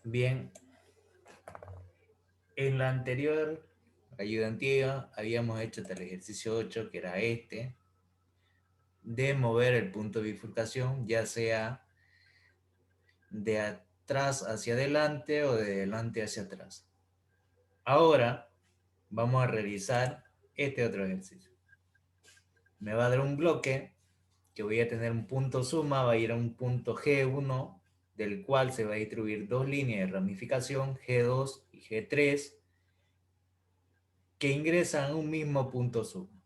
Bien, en la anterior ayudantía habíamos hecho el ejercicio 8, que era este, de mover el punto de bifurcación, ya sea de atrás hacia adelante o de adelante hacia atrás. Ahora vamos a realizar este otro ejercicio. Me va a dar un bloque que voy a tener un punto suma, va a ir a un punto G1, del cual se va a distribuir dos líneas de ramificación, G2 y G3, que ingresan a un mismo punto suma.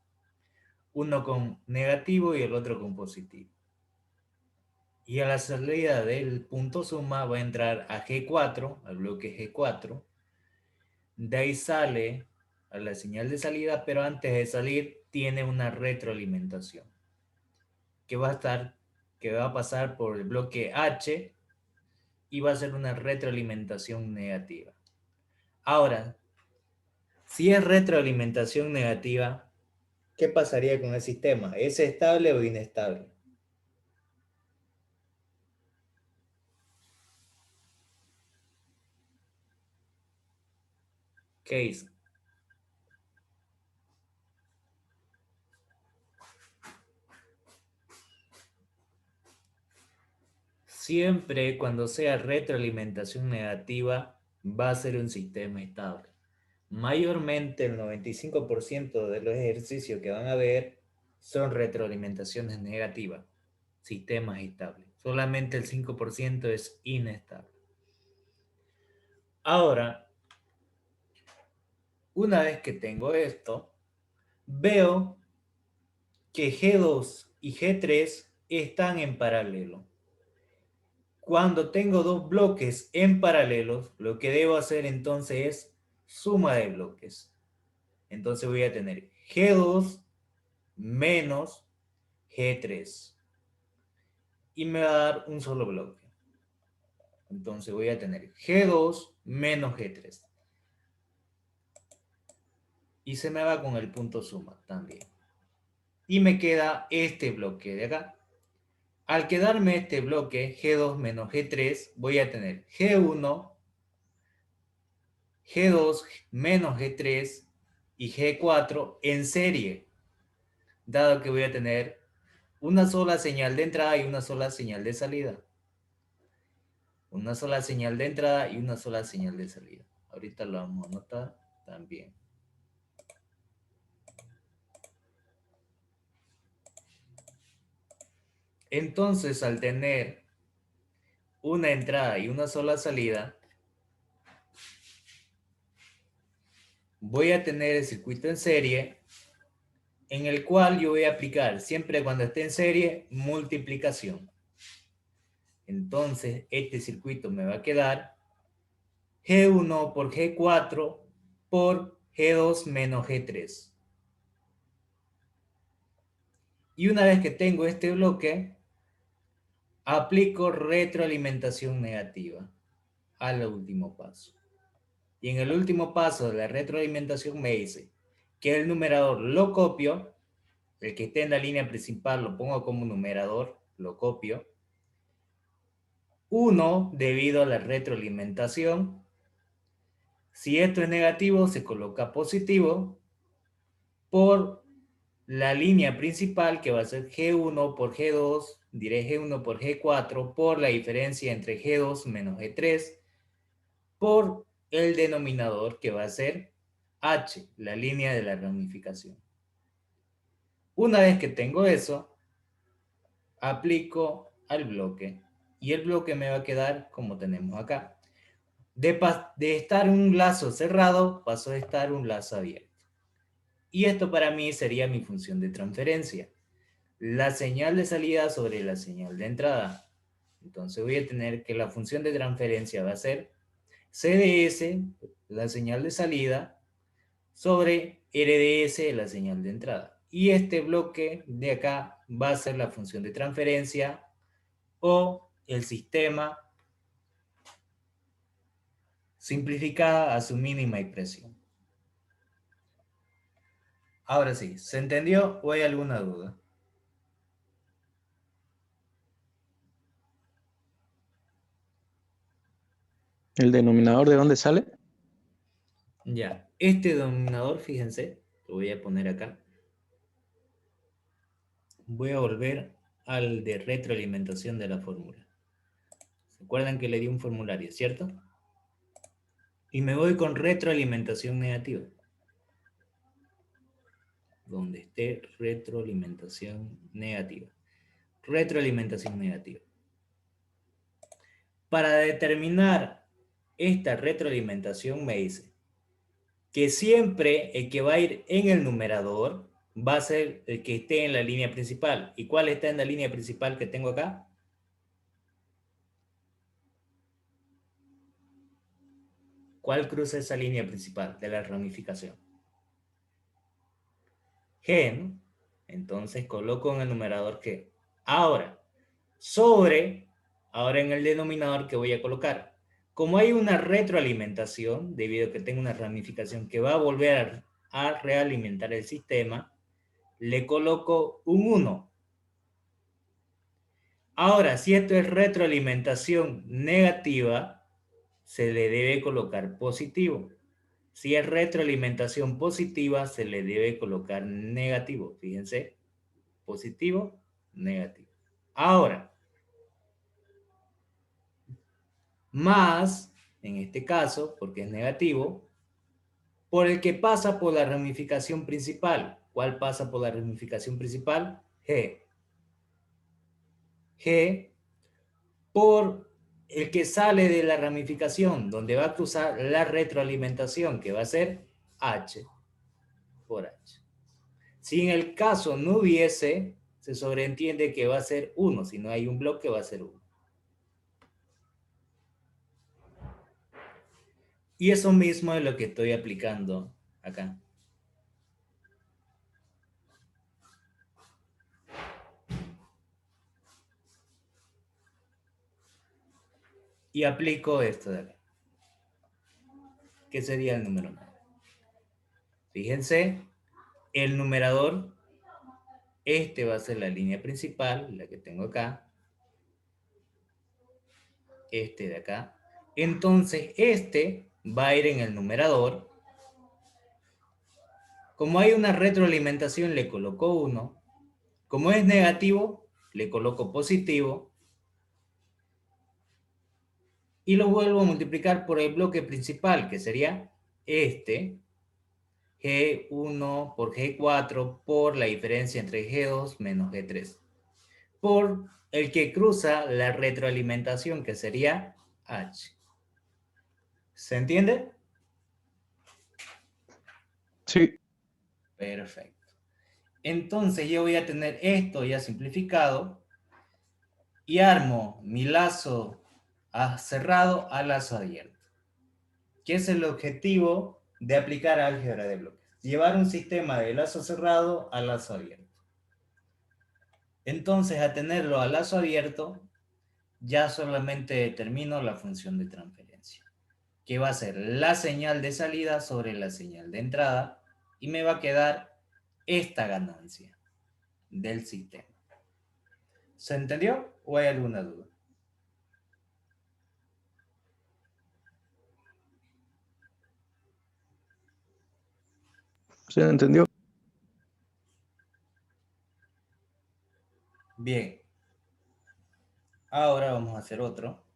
Uno con negativo y el otro con positivo. Y a la salida del punto suma va a entrar a G4, al bloque G4. De ahí sale a la señal de salida, pero antes de salir tiene una retroalimentación que va a pasar por el bloque H y va a ser una retroalimentación negativa. Ahora, si es retroalimentación negativa, ¿qué pasaría con el sistema? ¿Es estable o inestable? ¿Qué hizo? Siempre cuando sea retroalimentación negativa va a ser un sistema estable. Mayormente el 95% de los ejercicios que van a ver son retroalimentaciones negativas, sistemas estables. Solamente el 5% es inestable. Ahora, una vez que tengo esto, veo que G2 y G3 están en paralelo. Cuando tengo dos bloques en paralelos, lo que debo hacer entonces es suma de bloques. Entonces voy a tener G2 menos G3. Y me va a dar un solo bloque. Entonces voy a tener G2 menos G3. Y se me va con el punto suma también. Y me queda este bloque de acá. Al quedarme este bloque G2 menos G3, voy a tener G1, G2 menos G3 y G4 en serie, dado que voy a tener una sola señal de entrada y una sola señal de salida. Una sola señal de entrada y una sola señal de salida. Ahorita lo vamos a anotar también. Entonces, al tener una entrada y una sola salida, voy a tener el circuito en serie, en el cual yo voy a aplicar, siempre cuando esté en serie, multiplicación. Entonces, este circuito me va a quedar G1 por G4 por G2 menos G3. Y una vez que tengo este bloque, aplico retroalimentación negativa al último paso. Y en el último paso de la retroalimentación me dice que el numerador lo copio, el que esté en la línea principal lo pongo como numerador, lo copio. 1 debido a la retroalimentación. Si esto es negativo, se coloca positivo por la línea principal, que va a ser G1 por G2, diré G1 por G4, por la diferencia entre G2 menos G3, por el denominador, que va a ser H, la línea de la ramificación. Una vez que tengo eso, aplico al bloque y el bloque me va a quedar como tenemos acá. De estar un lazo cerrado, pasó a estar un lazo abierto. Y esto para mí sería mi función de transferencia. La señal de salida sobre la señal de entrada. Entonces voy a tener que la función de transferencia va a ser CDS, la señal de salida, sobre RDS, la señal de entrada. Y este bloque de acá va a ser la función de transferencia o el sistema simplificada a su mínima expresión. Ahora sí, ¿se entendió o hay alguna duda? ¿El denominador de dónde sale? Ya, este denominador, fíjense, lo voy a poner acá. Voy a volver al de retroalimentación de la fórmula. ¿Se acuerdan que le di un formulario, cierto? Y me voy con retroalimentación negativa. Donde esté retroalimentación negativa. Retroalimentación negativa. Para determinar esta retroalimentación me dice que siempre el que va a ir en el numerador va a ser el que esté en la línea principal. ¿Y cuál está en la línea principal que tengo acá? ¿Cuál cruza esa línea principal de la ramificación? G, ¿no? Entonces coloco en el numerador G. Ahora, ahora en el denominador que voy a colocar. Como hay una retroalimentación, debido a que tengo una ramificación que va a volver a realimentar el sistema, le coloco un 1. Ahora, si esto es retroalimentación negativa, se le debe colocar positivo. Si es retroalimentación positiva, se le debe colocar negativo. Fíjense, positivo, negativo. Ahora, más, en este caso, porque es negativo, por el que pasa por la ramificación principal. ¿Cuál pasa por la ramificación principal? G. G por el que sale de la ramificación, donde va a cruzar la retroalimentación, que va a ser H por H. Si en el caso no hubiese, se sobreentiende que va a ser 1. Si no hay un bloque, va a ser 1. Y eso mismo es lo que estoy aplicando acá. Y aplico esto de acá, que sería el número 9. Fíjense, el numerador, este va a ser la línea principal, la que tengo acá, este de acá. Entonces, este va a ir en el numerador. Como hay una retroalimentación, le coloco 1. Como es negativo, le coloco positivo. Y lo vuelvo a multiplicar por el bloque principal, que sería este, G1 por G4 por la diferencia entre G2 menos G3. Por el que cruza la retroalimentación, que sería H. ¿Se entiende? Sí. Perfecto. Entonces yo voy a tener esto ya simplificado y armo mi lazo cerrado a lazo abierto. ¿Qué es el objetivo de aplicar álgebra de bloques? Llevar un sistema de lazo cerrado a lazo abierto. Entonces, a tenerlo a lazo abierto, ya solamente determino la función de transferencia, que va a ser la señal de salida sobre la señal de entrada, y me va a quedar esta ganancia del sistema. ¿Se entendió o hay alguna duda? ¿Se entendió? Bien. Ahora vamos a hacer otro.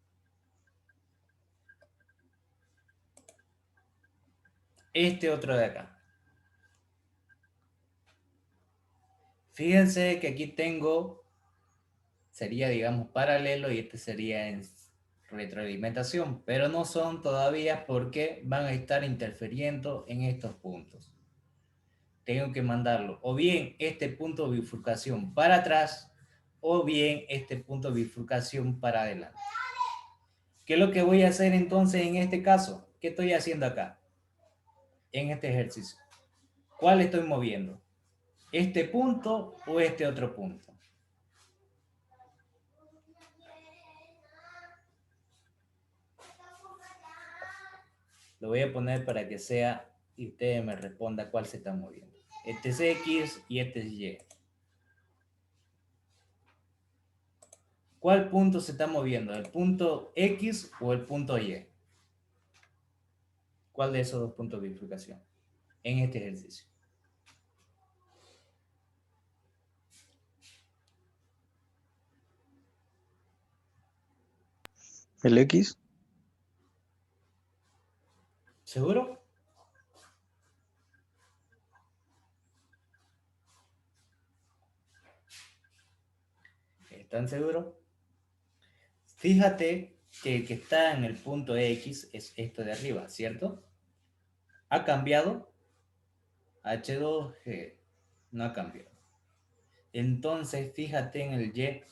Este otro de acá. Fíjense que aquí tengo, sería digamos paralelo y este sería en retroalimentación, pero no son todavía porque van a estar interfiriendo en estos puntos. Tengo que mandarlo o bien este punto de bifurcación para atrás o bien este punto de bifurcación para adelante. ¿Qué es lo que voy a hacer entonces en este caso? ¿Qué estoy haciendo acá? En este ejercicio. ¿Cuál estoy moviendo? ¿Este punto o este otro punto? Lo voy a poner para que sea y usted me responda cuál se está moviendo. Este es X y este es Y. ¿Cuál punto se está moviendo? ¿El punto X o el punto Y? ¿Cuál de esos dos puntos de bifurcación en este ejercicio? El X. ¿Seguro? ¿Están seguros? Fíjate que el que está en el punto X es esto de arriba, ¿cierto? ¿Ha cambiado? H2G no ha cambiado. Entonces, fíjate en el Y.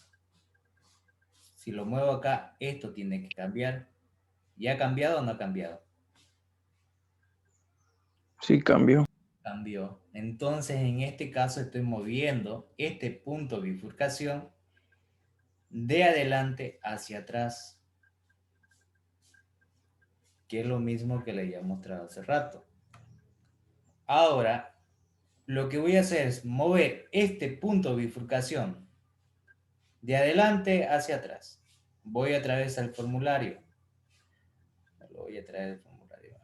Si lo muevo acá, esto tiene que cambiar. ¿Y ha cambiado o no ha cambiado? Sí, cambio. Cambió. Entonces, en este caso estoy moviendo este punto de bifurcación de adelante hacia atrás, que es lo mismo que le había mostrado hace rato. Ahora, lo que voy a hacer es mover este punto de bifurcación de adelante hacia atrás. Voy a través del formulario. Lo voy a traer el formulario.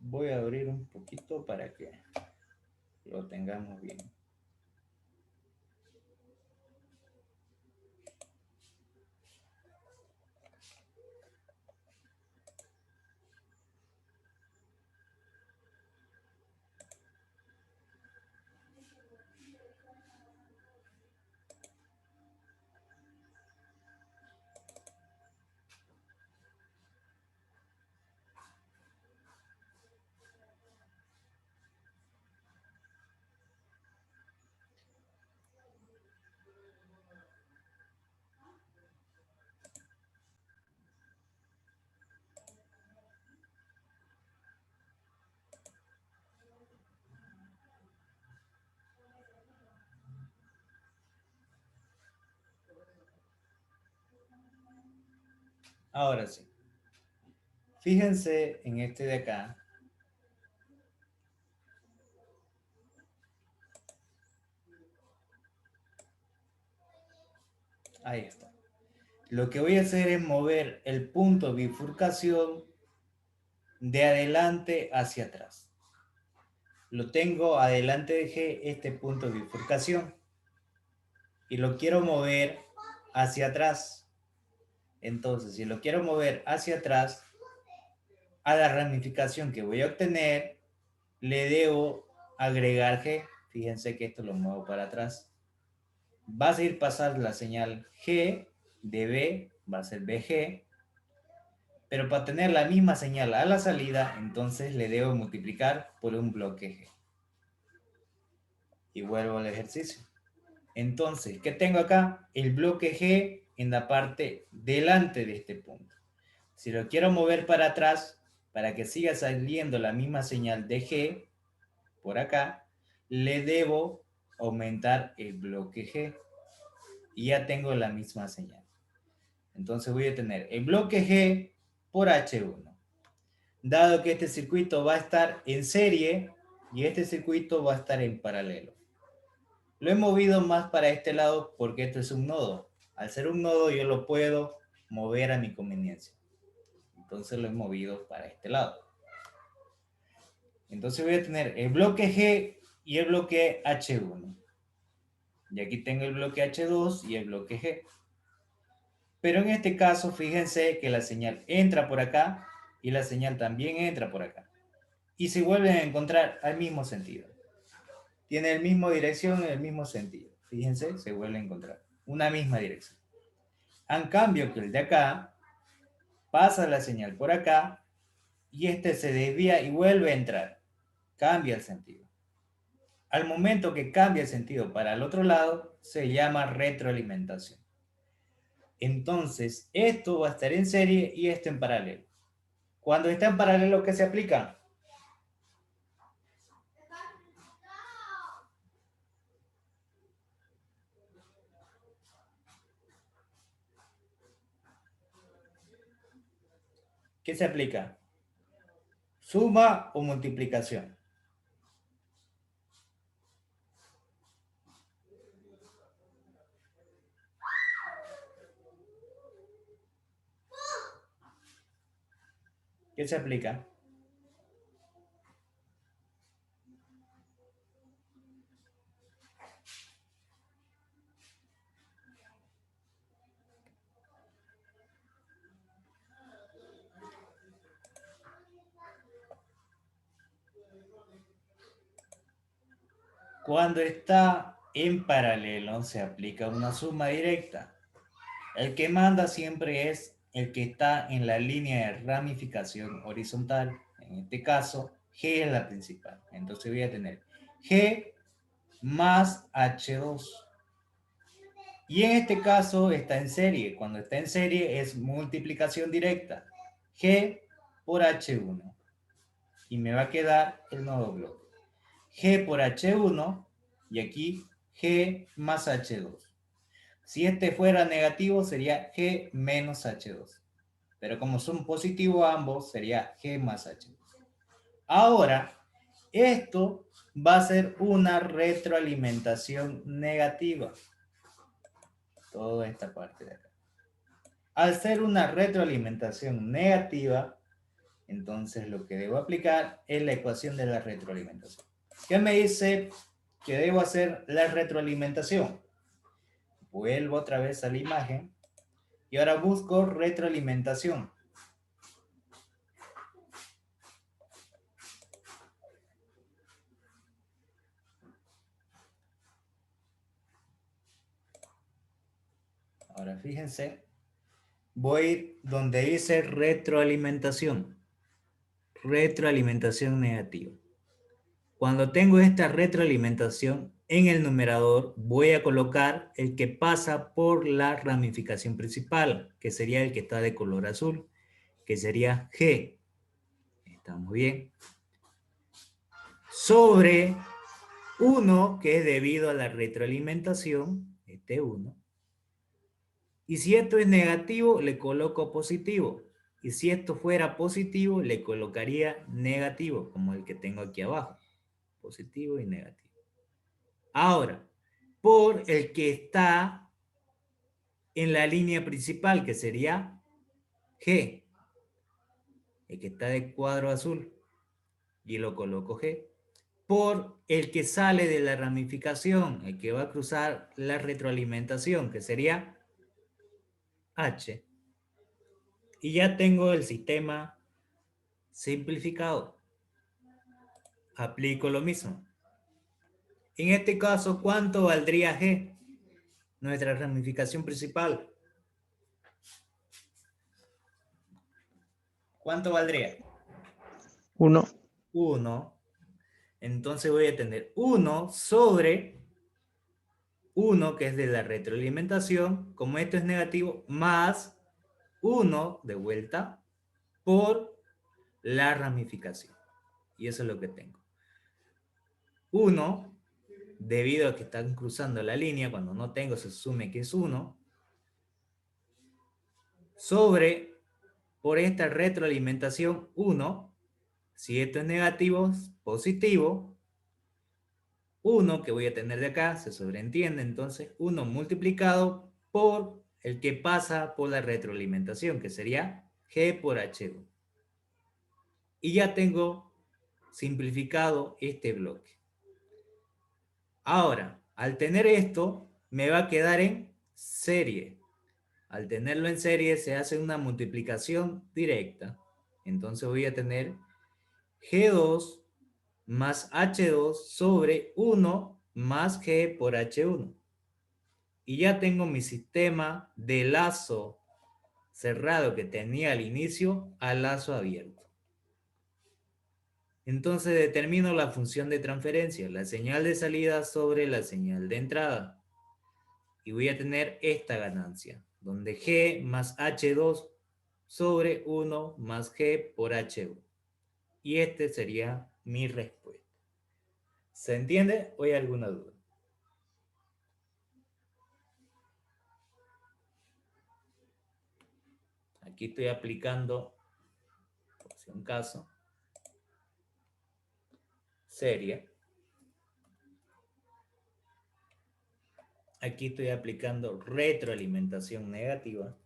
Voy a abrir un poquito para que lo tengamos bien. Ahora sí. Fíjense en este de acá. Ahí está. Lo que voy a hacer es mover el punto de bifurcación de adelante hacia atrás. Lo tengo adelante de G, este punto de bifurcación. Y lo quiero mover hacia atrás. Entonces, si lo quiero mover hacia atrás, a la ramificación que voy a obtener, le debo agregar G. Fíjense que esto lo muevo para atrás. Va a seguir pasar la señal G de B, va a ser BG, pero para tener la misma señal a la salida, entonces le debo multiplicar por un bloque G. Y vuelvo al ejercicio. Entonces, ¿qué tengo acá? El bloque G en la parte delante de este punto. Si lo quiero mover para atrás, para que siga saliendo la misma señal de G, por acá, le debo aumentar el bloque G. Y ya tengo la misma señal. Entonces voy a tener el bloque G por H1. Dado que este circuito va a estar en serie y este circuito va a estar en paralelo. Lo he movido más para este lado porque esto es un nodo. Al ser un nodo yo lo puedo mover a mi conveniencia. Entonces lo he movido para este lado. Entonces voy a tener el bloque G y el bloque H1. Y aquí tengo el bloque H2 y el bloque G. Pero en este caso, fíjense que la señal entra por acá y la señal también entra por acá. Y se vuelven a encontrar al mismo sentido. Tiene el mismo dirección y el mismo sentido. Fíjense, se vuelve a encontrar. Una misma dirección. En cambio que el de acá pasa la señal por acá y este se desvía y vuelve a entrar. Cambia el sentido. Al momento que cambia el sentido para el otro lado, se llama retroalimentación. Entonces, esto va a estar en serie y esto en paralelo. Cuando está en paralelo, ¿qué se aplica? ¿Qué se aplica? ¿Suma o multiplicación? ¿Qué se aplica? Cuando está en paralelo, se aplica una suma directa. El que manda siempre es el que está en la línea de ramificación horizontal. En este caso, G es la principal. Entonces voy a tener G más H2. Y en este caso está en serie. Cuando está en serie es multiplicación directa. G por H1. Y me va a quedar el nuevo bloque. G por H1 y aquí G más H2. Si este fuera negativo sería G menos H2. Pero como son positivos ambos sería G más H2. Ahora, esto va a ser una retroalimentación negativa. Toda esta parte de acá. Al ser una retroalimentación negativa, entonces lo que debo aplicar es la ecuación de la retroalimentación. ¿Qué me dice que debo hacer la retroalimentación? Vuelvo otra vez a la imagen y ahora busco retroalimentación. Ahora fíjense, voy donde dice retroalimentación. Retroalimentación negativa. Cuando tengo esta retroalimentación, en el numerador voy a colocar el que pasa por la ramificación principal, que sería el que está de color azul, que sería G. ¿Estamos bien? Sobre 1, que es debido a la retroalimentación, este 1. Y si esto es negativo, le coloco positivo. Y si esto fuera positivo, le colocaría negativo, como el que tengo aquí abajo. Positivo y negativo. Ahora, por el que está en la línea principal, que sería G, el que está de cuadro azul, y lo coloco G, por el que sale de la ramificación, el que va a cruzar la retroalimentación, que sería H, y ya tengo el sistema simplificado. Aplico lo mismo. En este caso, ¿cuánto valdría G? Nuestra ramificación principal. ¿Cuánto valdría? 1. 1. Entonces voy a tener 1 sobre 1, que es de la retroalimentación, como esto es negativo, más 1 de vuelta por la ramificación. Y eso es lo que tengo. 1, debido a que están cruzando la línea, cuando no tengo se asume que es 1, sobre, por esta retroalimentación, 1, si esto es negativo, positivo, 1 que voy a tener de acá, se sobreentiende, entonces 1 multiplicado por el que pasa por la retroalimentación, que sería G por H1. Y ya tengo simplificado este bloque. Ahora, al tener esto, me va a quedar en serie. Al tenerlo en serie se hace una multiplicación directa. Entonces voy a tener G2 más H2 sobre 1 más G por H1. Y ya tengo mi sistema de lazo cerrado que tenía al inicio al lazo abierto. Entonces determino la función de transferencia, la señal de salida sobre la señal de entrada. Y voy a tener esta ganancia, donde G más H2 sobre 1 más G por H1. Y este sería mi respuesta. ¿Se entiende o hay alguna duda? Aquí estoy aplicando, por si un caso, serie. Aquí estoy aplicando retroalimentación negativa.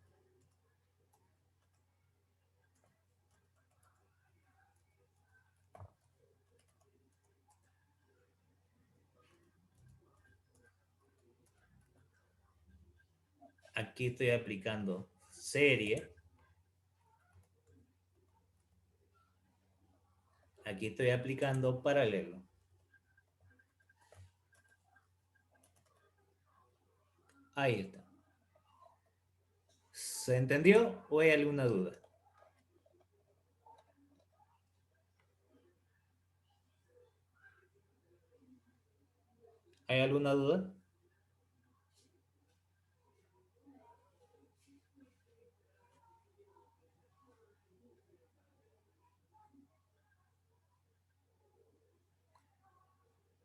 Aquí estoy aplicando serie. Aquí estoy aplicando paralelo. Ahí está. ¿Se entendió o hay alguna duda? ¿Hay alguna duda?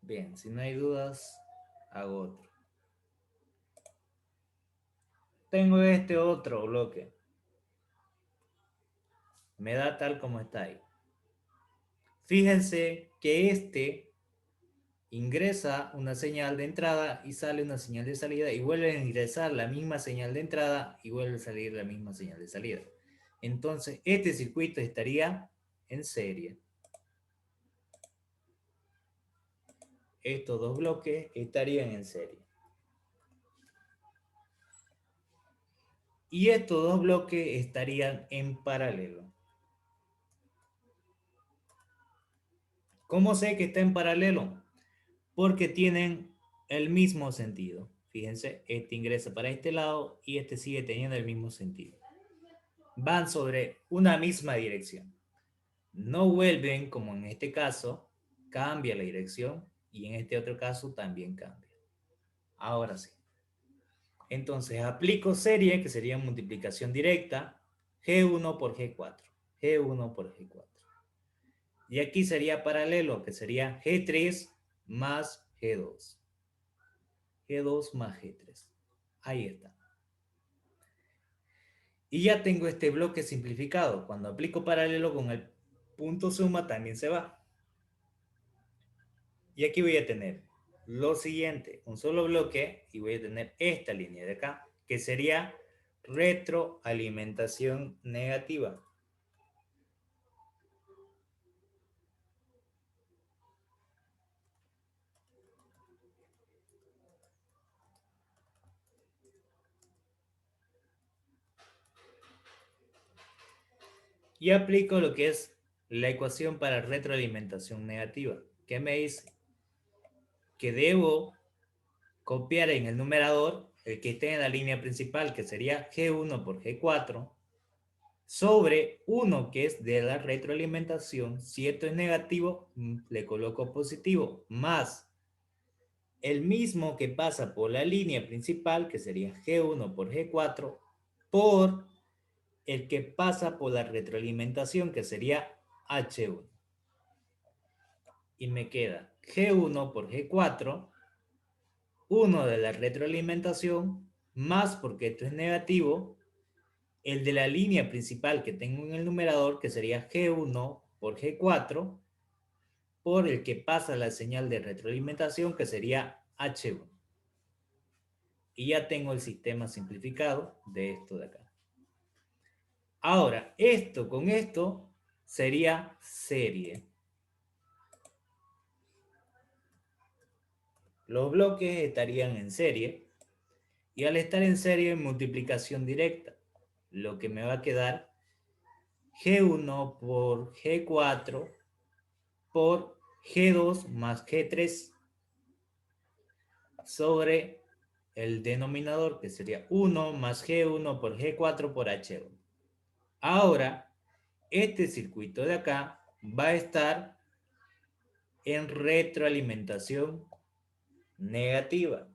Bien, si no hay dudas, hago otro. Tengo este otro bloque. Me da tal como está ahí. Fíjense que este ingresa una señal de entrada y sale una señal de salida y vuelve a ingresar la misma señal de entrada y vuelve a salir la misma señal de salida. Entonces, este circuito estaría en serie. Estos dos bloques estarían en serie. Y estos dos bloques estarían en paralelo. ¿Cómo sé que está en paralelo? Porque tienen el mismo sentido. Fíjense, este ingresa para este lado y este sigue teniendo el mismo sentido. Van sobre una misma dirección. No vuelven, como en este caso, cambia la dirección y en este otro caso también cambia. Ahora sí. Entonces aplico serie, que sería multiplicación directa, G1 por G4. G1 por G4. Y aquí sería paralelo, que sería G3 más G2. G2 más G3. Ahí está. Y ya tengo este bloque simplificado. Cuando aplico paralelo con el punto suma también se va. Y aquí voy a tener lo siguiente, un solo bloque, y voy a tener esta línea de acá, que sería retroalimentación negativa. Y aplico lo que es la ecuación para retroalimentación negativa, que me dice que debo copiar en el numerador el que esté en la línea principal, que sería G1 por G4, sobre 1 que es de la retroalimentación. Si esto es negativo, le coloco positivo, más el mismo que pasa por la línea principal, que sería G1 por G4, por el que pasa por la retroalimentación, que sería H1. Y me queda G1 por G4, 1 de la retroalimentación, más porque esto es negativo, el de la línea principal que tengo en el numerador, que sería G1 por G4, por el que pasa la señal de retroalimentación, que sería H1. Y ya tengo el sistema simplificado de esto de acá. Ahora, esto con esto sería serie. Los bloques estarían en serie y al estar en serie en multiplicación directa, lo que me va a quedar G1 por G4 por G2 más G3 sobre el denominador, que sería 1 más G1 por G4 por H1. Ahora, este circuito de acá va a estar en retroalimentación negativa.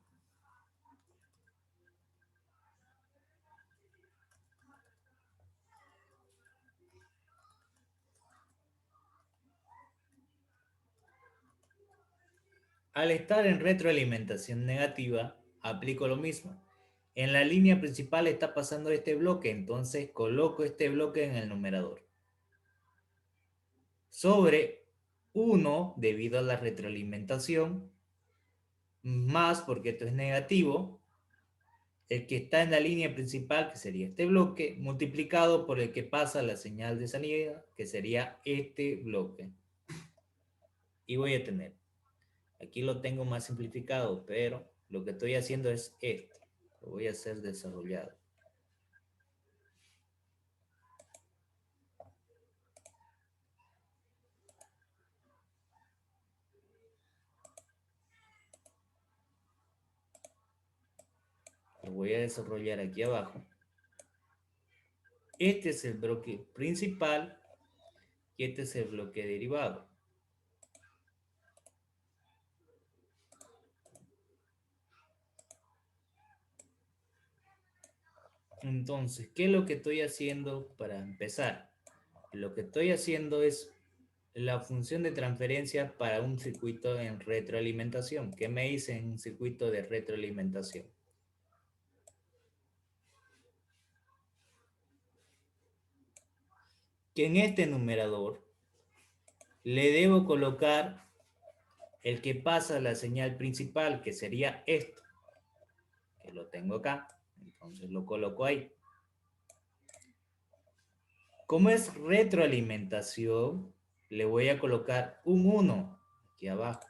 Al estar en retroalimentación negativa, aplico lo mismo. En la línea principal está pasando este bloque, entonces coloco este bloque en el numerador. Sobre 1 debido a la retroalimentación, más porque esto es negativo, el que está en la línea principal, que sería este bloque, multiplicado por el que pasa la señal de salida, que sería este bloque. Y voy a tener, aquí lo tengo más simplificado, pero lo que estoy haciendo es esto. Lo voy a hacer desarrollado. Lo voy a desarrollar aquí abajo. Este es el bloque principal y este es el bloque derivado. Entonces, ¿qué es lo que estoy haciendo para empezar? Lo que estoy haciendo es la función de transferencia para un circuito en retroalimentación. ¿Qué me hice en un circuito de retroalimentación? Que en este numerador le debo colocar el que pasa la señal principal, que sería esto, que lo tengo acá. Entonces lo coloco ahí. Como es retroalimentación, le voy a colocar un 1 aquí abajo.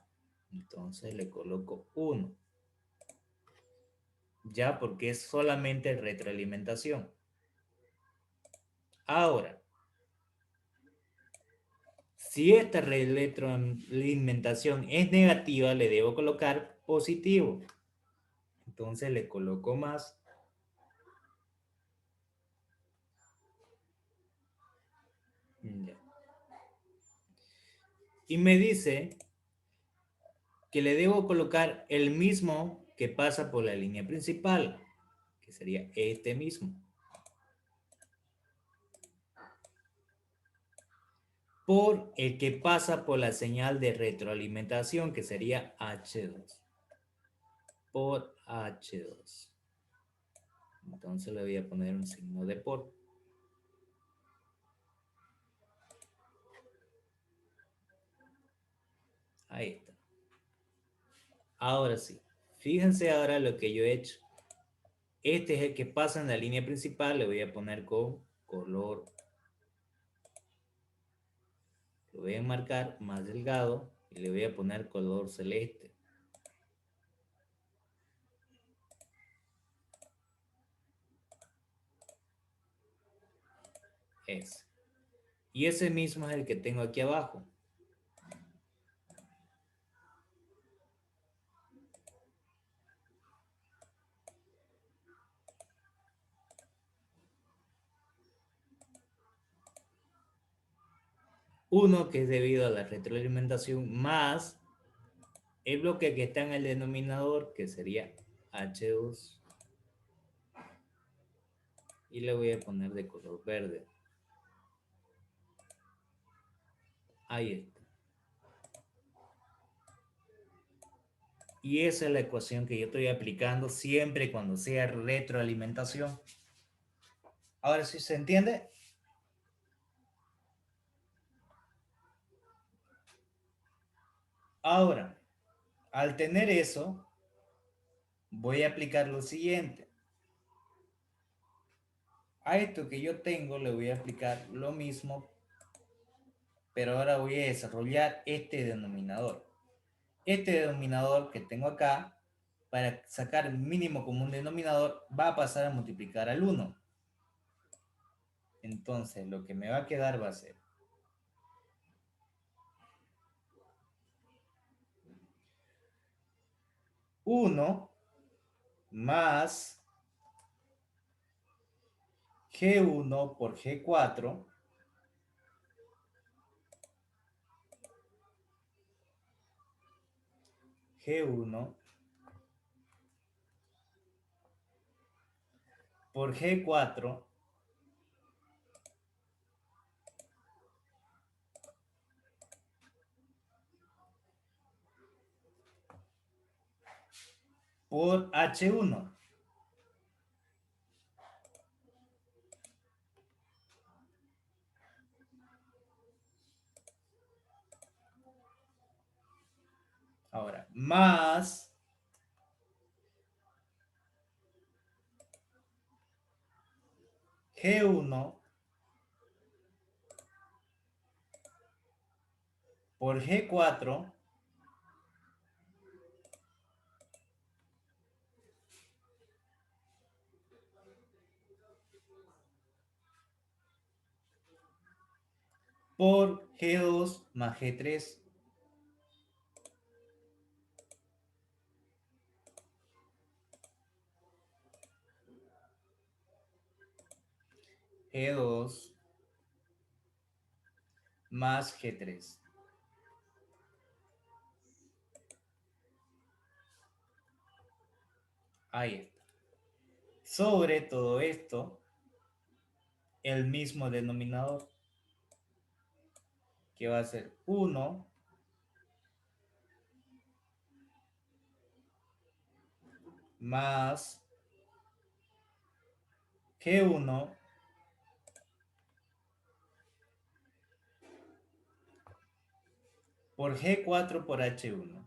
Entonces le coloco 1. Ya, porque es solamente retroalimentación. Ahora, si esta retroalimentación es negativa, le debo colocar positivo. Entonces le coloco más. Ya. Y me dice que le debo colocar el mismo que pasa por la línea principal, que sería este mismo, por el que pasa por la señal de retroalimentación, que sería H2, por H2. Entonces le voy a poner un signo de por. Ahí está. Ahora sí, fíjense ahora lo que yo he hecho. Este es el que pasa en la línea principal, le voy a poner con color. Lo voy a marcar más delgado y le voy a poner color celeste. Ese. Y ese mismo es el que tengo aquí abajo. Uno que es debido a la retroalimentación más el bloque que está en el denominador, que sería H2. Y le voy a poner de color verde. Ahí está. Y esa es la ecuación que yo estoy aplicando siempre cuando sea retroalimentación. Ahora, ¿sí se entiende? Ahora, al tener eso, voy a aplicar lo siguiente. A esto que yo tengo le voy a aplicar lo mismo, pero ahora voy a desarrollar este denominador. Este denominador que tengo acá, para sacar el mínimo común denominador, va a pasar a multiplicar al 1. Entonces, lo que me va a quedar va a ser 1 más G1 por G4 G1 por G4 por H1. Ahora, más G1 por G4 por G2 más G3. G2 más G3. Ahí está. Sobre todo esto, el mismo denominador, que va a ser 1 más G1 por G4 por H1.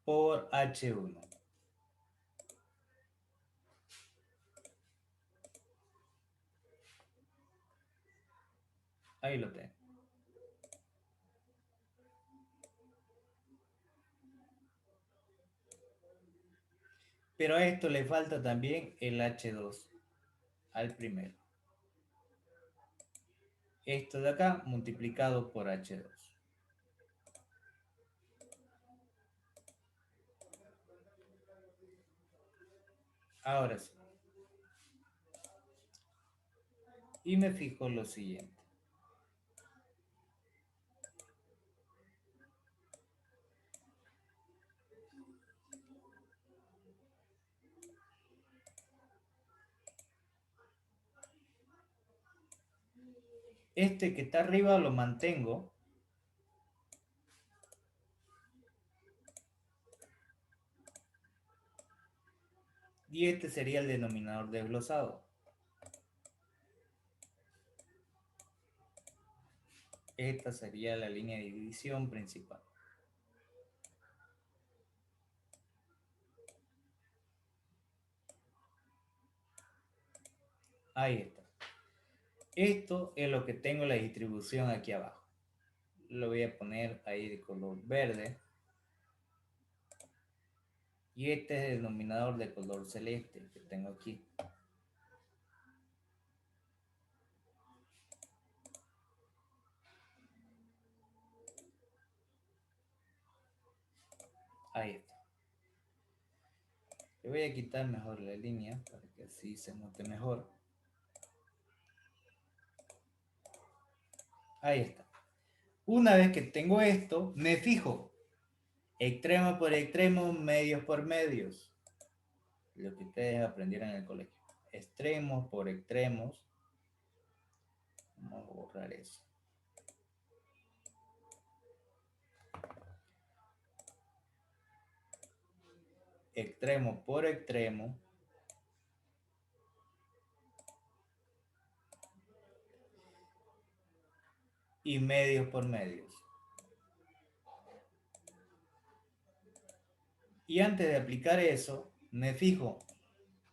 Por H1. Ahí lo tengo. Pero a esto le falta también el H2 al primero. Esto de acá multiplicado por H2. Ahora sí. Y me fijo lo siguiente. Este que está arriba lo mantengo. Y este sería el denominador desglosado. Esta sería la línea de división principal. Ahí está. Esto es lo que tengo la distribución aquí abajo. Lo voy a poner ahí de color verde. Y este es el denominador de color celeste que tengo aquí. Ahí está. Le voy a quitar mejor la línea para que así se note mejor. Ahí está. Una vez que tengo esto, me fijo. Extremo por extremo, medios por medios. Lo que ustedes aprendieron en el colegio. Extremos por extremos. Vamos a borrar eso. Extremo por extremo. Y medios por medios. Y antes de aplicar eso, me fijo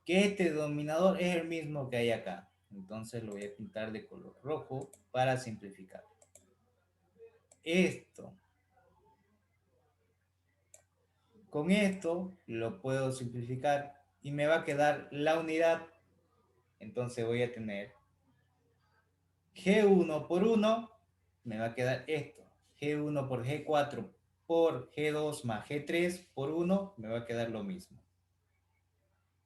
que este denominador es el mismo que hay acá. Entonces lo voy a pintar de color rojo para simplificar. Esto. Con esto lo puedo simplificar y me va a quedar la unidad. Entonces voy a tener G1 por 1, me va a quedar esto. G1 por G4 por G2 más G3 por 1, me va a quedar lo mismo.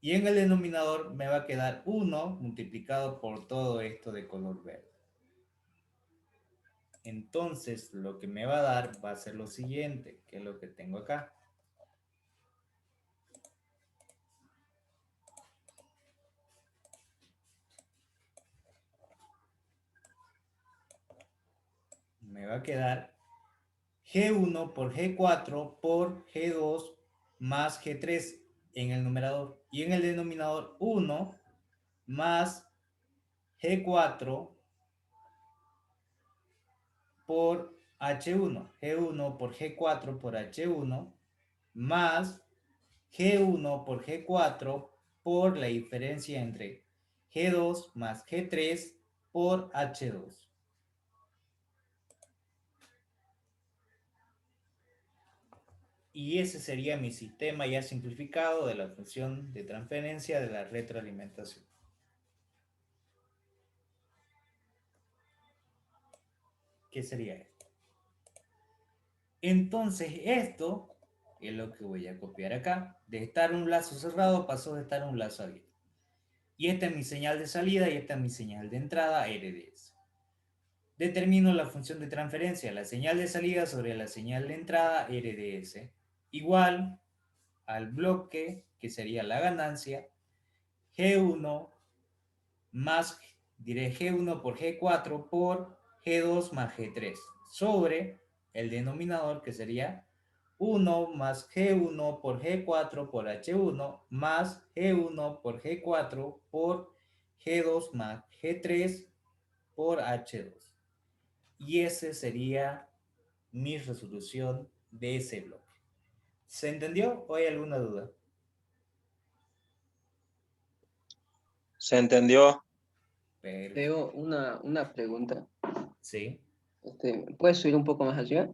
Y en el denominador me va a quedar 1 multiplicado por todo esto de color verde. Entonces lo que me va a dar va a ser lo siguiente, que es lo que tengo acá. Me va a quedar G1 por G4 por G2 más G3 en el numerador. Y en el denominador 1 más G4 por H1. G1 por G4 por H1 más G1 por G4 por la diferencia entre G2 más G3 por H2. Y ese sería mi sistema ya simplificado de la función de transferencia de la retroalimentación. ¿Qué sería esto? Entonces esto es lo que voy a copiar acá. De estar un lazo cerrado pasó de estar un lazo abierto. Y esta es mi señal de salida y esta es mi señal de entrada RDS. Determino la función de transferencia, la señal de salida sobre la señal de entrada RDS, igual al bloque, que sería la ganancia, G1 más, diré G1 por G4 por G2 más G3, sobre el denominador, que sería 1 más G1 por G4 por H1 más G1 por G4 por G2 más G3 por H2. Y ese sería mi resolución de ese bloque. ¿Se entendió o hay alguna duda? ¿Se entendió? Perfecto. Teo, una pregunta. Sí. ¿Puedes subir un poco más allá?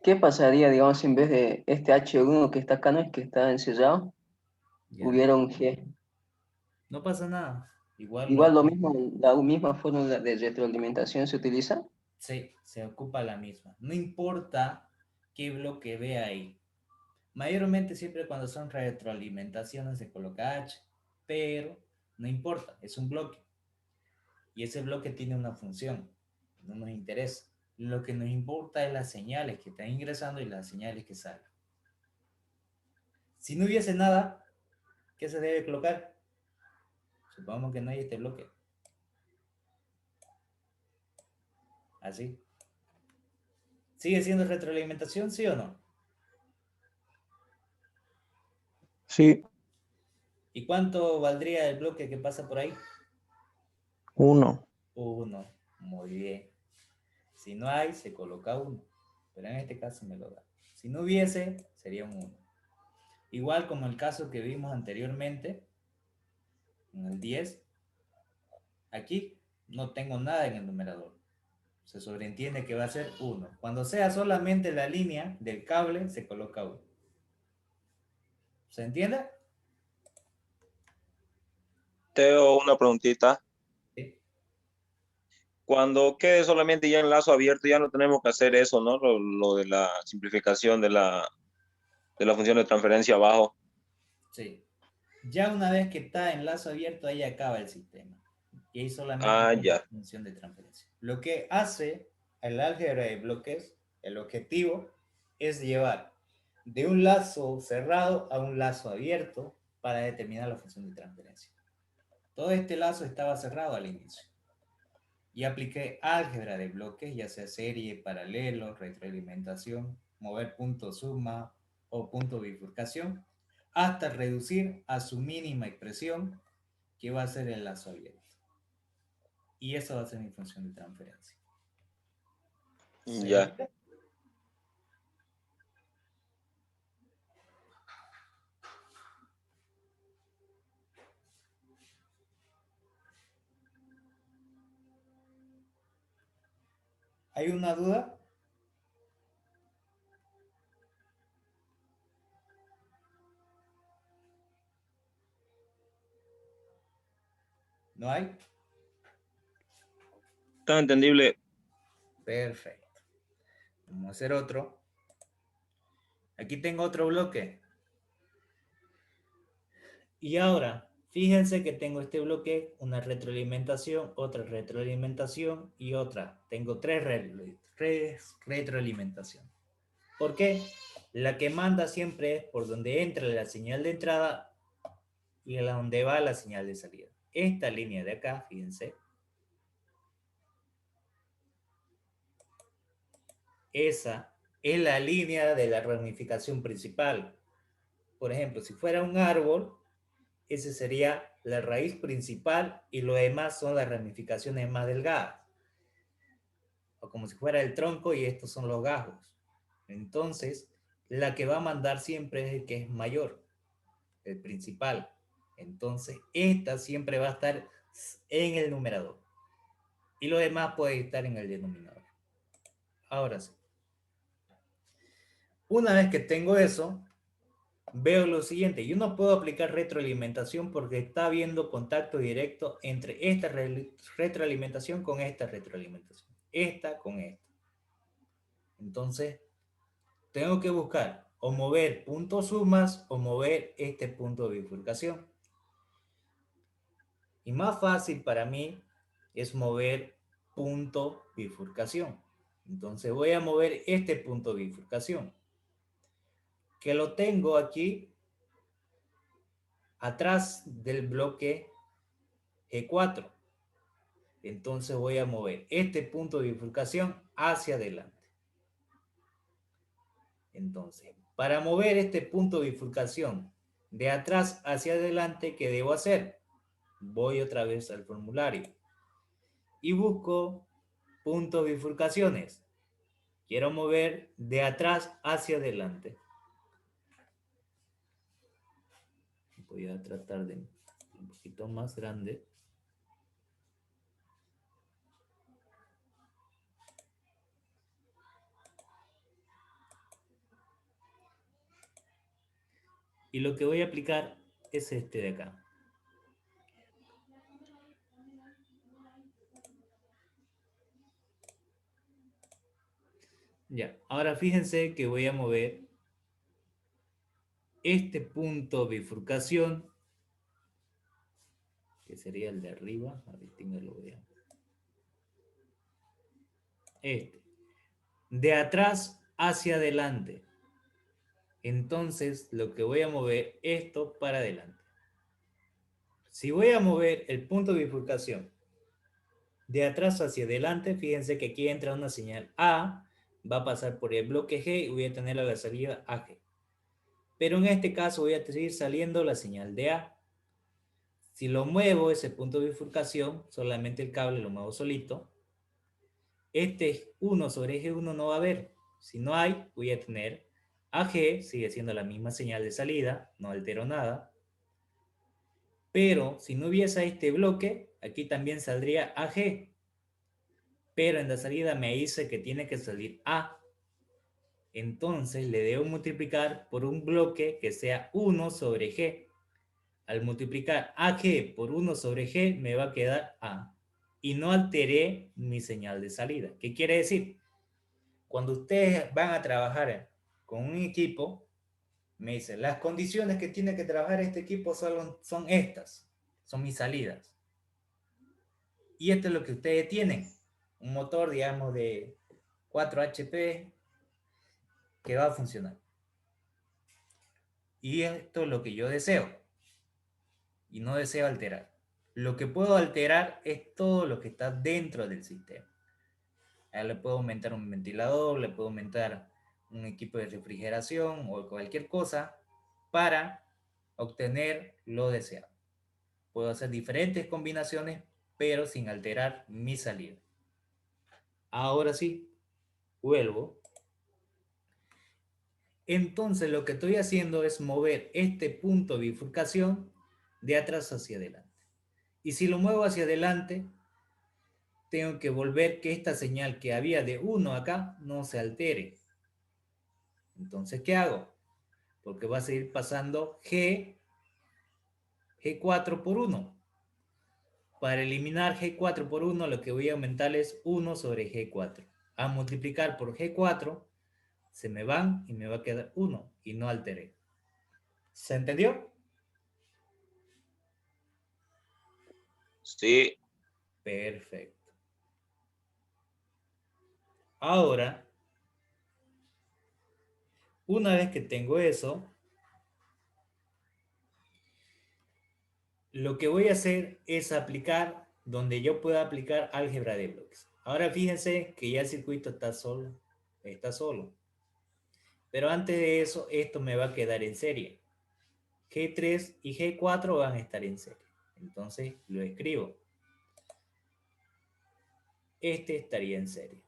¿Qué pasaría, digamos, si en vez de este H1 que está acá, no es que está ensillado, Ya. hubiera un G? No pasa nada. Igual no. Igual lo mismo, la misma fórmula de retroalimentación se utiliza. Sí, se ocupa la misma. No importa qué bloque vea ahí. Mayormente siempre cuando son retroalimentaciones se coloca H, pero no importa, es un bloque. Y ese bloque tiene una función. No nos interesa. Lo que nos importa es las señales que están ingresando y las señales que salen. Si no hubiese nada, ¿qué se debe colocar? Supongamos que no hay este bloque. Así. ¿Sigue siendo retroalimentación, sí o no? Sí. ¿Y cuánto valdría el bloque que pasa por ahí? 1. 1. Muy bien. Si no hay, se coloca 1. Pero en este caso me lo da. Si no hubiese, sería un 1. Igual como el caso que vimos anteriormente, en el 10, aquí no tengo nada en el numerador. Se sobreentiende que va a ser 1. Cuando sea solamente la línea del cable, se coloca 1. ¿Se entiende? Teo, una preguntita. Sí. Cuando quede solamente ya en lazo abierto, ya no tenemos que hacer eso, ¿no? Lo de la simplificación de la función de transferencia abajo. Sí. Ya una vez que está en lazo abierto, ahí acaba el sistema. Y ahí solamente Ah, hay una ya. función de transferencia. Lo que hace el álgebra de bloques, el objetivo, es llevar de un lazo cerrado a un lazo abierto para determinar la función de transferencia. Todo este lazo estaba cerrado al inicio. Y apliqué álgebra de bloques, ya sea serie, paralelo, retroalimentación, mover punto suma o punto bifurcación, hasta reducir a su mínima expresión, que va a ser el lazo abierto. Y eso va a ser mi función de transferencia. ¿Se Ya. entiende? ¿Hay una duda? ¿No hay? Está entendible. Perfecto. Vamos a hacer otro. Aquí tengo otro bloque. Y ahora, fíjense que tengo este bloque, una retroalimentación, otra retroalimentación y otra. Tengo tres retroalimentación. ¿Por qué? La que manda siempre es por donde entra la señal de entrada y a donde va la señal de salida. Esta línea de acá, fíjense, esa es la línea de la ramificación principal. Por ejemplo, si fuera un árbol, ese sería la raíz principal y lo demás son las ramificaciones más delgadas. O como si fuera el tronco y estos son los gajos. Entonces, la que va a mandar siempre es el que es mayor, el principal. Entonces, esta siempre va a estar en el numerador. Y lo demás puede estar en el denominador. Ahora sí. Una vez que tengo eso, veo lo siguiente. Yo no puedo aplicar retroalimentación porque está habiendo contacto directo entre esta retroalimentación con esta retroalimentación. Esta con esta. Entonces, tengo que buscar o mover puntos sumas o mover este punto de bifurcación. Y más fácil para mí es mover punto bifurcación. Entonces voy a mover este punto de bifurcación, que lo tengo aquí atrás del bloque G4. Entonces voy a mover este punto de bifurcación hacia adelante. Entonces, para mover este punto de bifurcación de atrás hacia adelante, ¿qué debo hacer? Voy otra vez al formulario y busco puntos bifurcaciones. Quiero mover de atrás hacia adelante. Voy a tratar de un poquito más grande. Y lo que voy a aplicar es este de acá. Ya, ahora fíjense que voy a mover este punto bifurcación, que sería el de arriba. Ahorita lo voy a... Este. De atrás hacia adelante. Entonces, lo que voy a mover esto para adelante. Si voy a mover el punto de bifurcación de atrás hacia adelante, fíjense que aquí entra una señal A, va a pasar por el bloque G y voy a tener a la salida AG. Pero en este caso voy a seguir saliendo la señal de A. Si lo muevo, ese punto de bifurcación, solamente el cable lo muevo solito. Este 1 sobre G1 no va a haber. Si no hay, voy a tener AG, sigue siendo la misma señal de salida, no altero nada. Pero si no hubiese este bloque, aquí también saldría AG. Pero en la salida me dice que tiene que salir A. Entonces le debo multiplicar por un bloque que sea 1 sobre G. Al multiplicar AG por 1 sobre G me va a quedar A. Y no alteré mi señal de salida. ¿Qué quiere decir? Cuando ustedes van a trabajar con un equipo, me dicen, las condiciones que tiene que trabajar este equipo son estas. Son mis salidas. Y esto es lo que ustedes tienen. Un motor, digamos, de 4 HP que va a funcionar. Y esto es lo que yo deseo. Y no deseo alterar. Lo que puedo alterar es todo lo que está dentro del sistema. Le puedo aumentar un ventilador, le puedo aumentar un equipo de refrigeración o cualquier cosa para obtener lo deseado. Puedo hacer diferentes combinaciones, pero sin alterar mi salida. Ahora sí, vuelvo. Entonces lo que estoy haciendo es mover este punto de bifurcación de atrás hacia adelante. Y si lo muevo hacia adelante, tengo que volver que esta señal que había de 1 acá no se altere. Entonces, ¿qué hago? Porque va a seguir pasando G4 por 1. Para eliminar G4 por 1, lo que voy a aumentar es 1 sobre G4. A multiplicar por G4, se me van y me va a quedar 1 y no alteré. ¿Se entendió? Sí. Perfecto. Ahora, una vez que tengo eso, lo que voy a hacer es aplicar donde yo pueda aplicar álgebra de bloques. Ahora fíjense que ya el circuito está solo. Está solo. Pero antes de eso, esto me va a quedar en serie. G3 y G4 van a estar en serie. Entonces lo escribo. Este estaría en serie.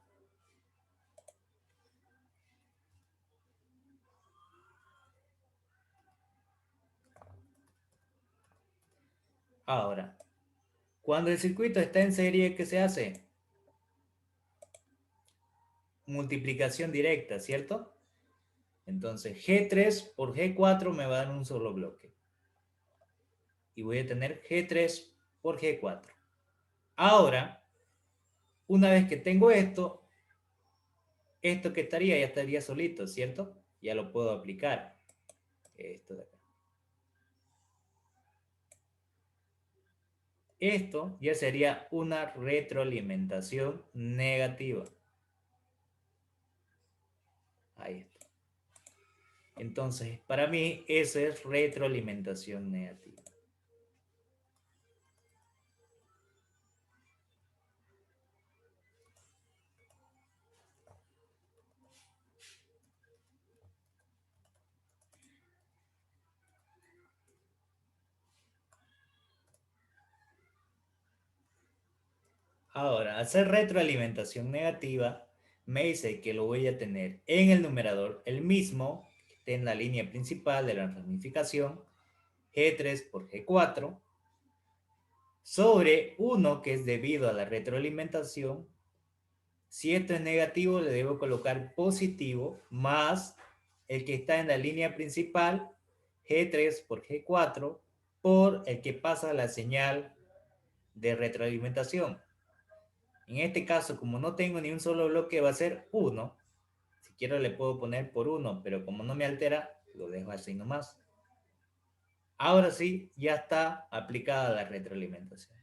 Ahora, cuando el circuito está en serie, ¿qué se hace? multiplicación directa, ¿cierto? Entonces, G3 por G4 me va a dar un solo bloque. Y voy a tener G3 por G4. Ahora, una vez que tengo esto que estaría, ya estaría solito, ¿cierto? Ya lo puedo aplicar. Esto de acá. Esto ya sería una retroalimentación negativa. Ahí está. Entonces, para mí, eso es retroalimentación negativa. Ahora, hacer retroalimentación negativa me dice que lo voy a tener en el numerador el mismo que esté en la línea principal de la ramificación, G3 por G4, sobre 1 que es debido a la retroalimentación. Si esto es negativo, le debo colocar positivo más el que está en la línea principal, G3 por G4, por el que pasa la señal de retroalimentación. En este caso, como no tengo ni un solo bloque, va a ser 1. Si quiero le puedo poner por 1, pero como no me altera, lo dejo así nomás. Ahora sí, ya está aplicada la retroalimentación.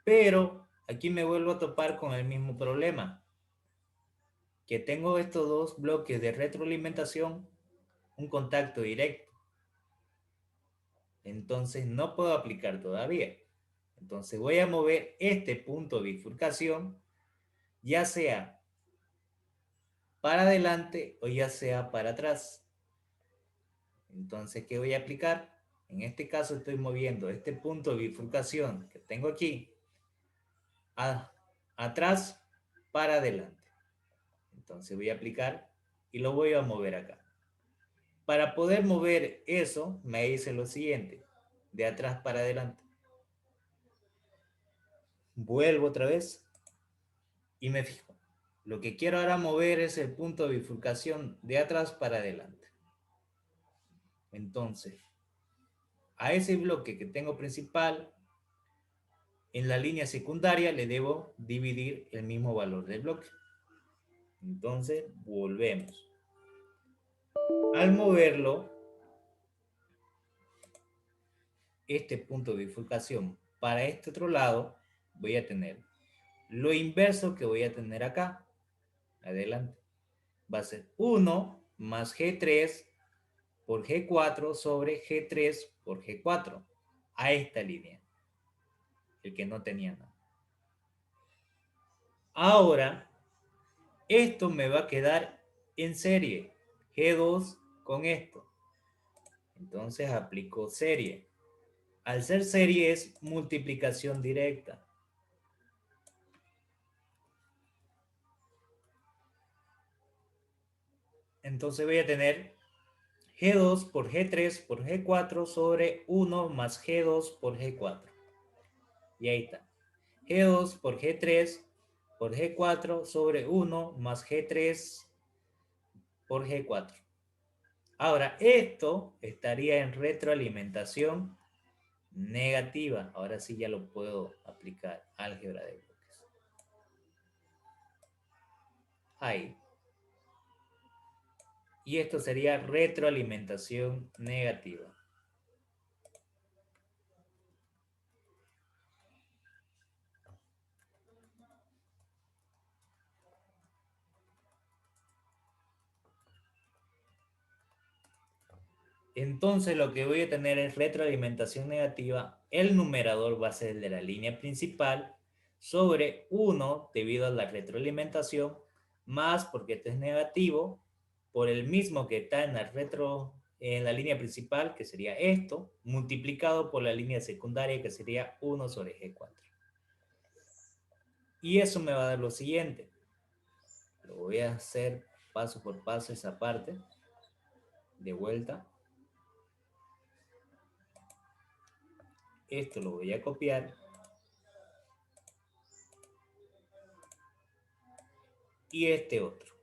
Pero aquí me vuelvo a topar con el mismo problema. Que tengo estos dos bloques de retroalimentación, un contacto directo. Entonces no puedo aplicar todavía. Entonces voy a mover este punto de bifurcación, ya sea para adelante o ya sea para atrás. Entonces, ¿qué voy a aplicar? En este caso estoy moviendo este punto de bifurcación que tengo aquí atrás para adelante. Entonces voy a aplicar y lo voy a mover acá. Para poder mover eso, me dice lo siguiente, de atrás para adelante. Vuelvo otra vez y me fijo. Lo que quiero ahora mover es el punto de bifurcación de atrás para adelante. Entonces, a ese bloque que tengo principal, en la línea secundaria le debo dividir el mismo valor del bloque. Entonces, volvemos. Al moverlo, este punto de bifurcación para este otro lado, voy a tener lo inverso que voy a tener acá. Adelante. Va a ser 1 más G3 por G4 sobre G3 por G4. A esta línea. El que no tenía nada. Ahora, esto me va a quedar en serie. G2 con esto. Entonces aplico serie. Al ser serie es multiplicación directa. Entonces voy a tener G2 por G3 por G4 sobre 1 más G2 por G4. Y ahí está. G2 por G3 por G4 sobre 1 más G3 por G4. Ahora, esto estaría en retroalimentación negativa. Ahora sí ya lo puedo aplicar. Álgebra de bloques. Ahí. Y esto sería retroalimentación negativa. Entonces lo que voy a tener es retroalimentación negativa. El numerador va a ser el de la línea principal sobre 1 debido a la retroalimentación, más porque este es negativo, por el mismo que está en la línea principal, que sería esto, multiplicado por la línea secundaria, que sería 1 sobre G4. Y eso me va a dar lo siguiente. Lo voy a hacer paso por paso esa parte. De vuelta. Esto lo voy a copiar. y este otro.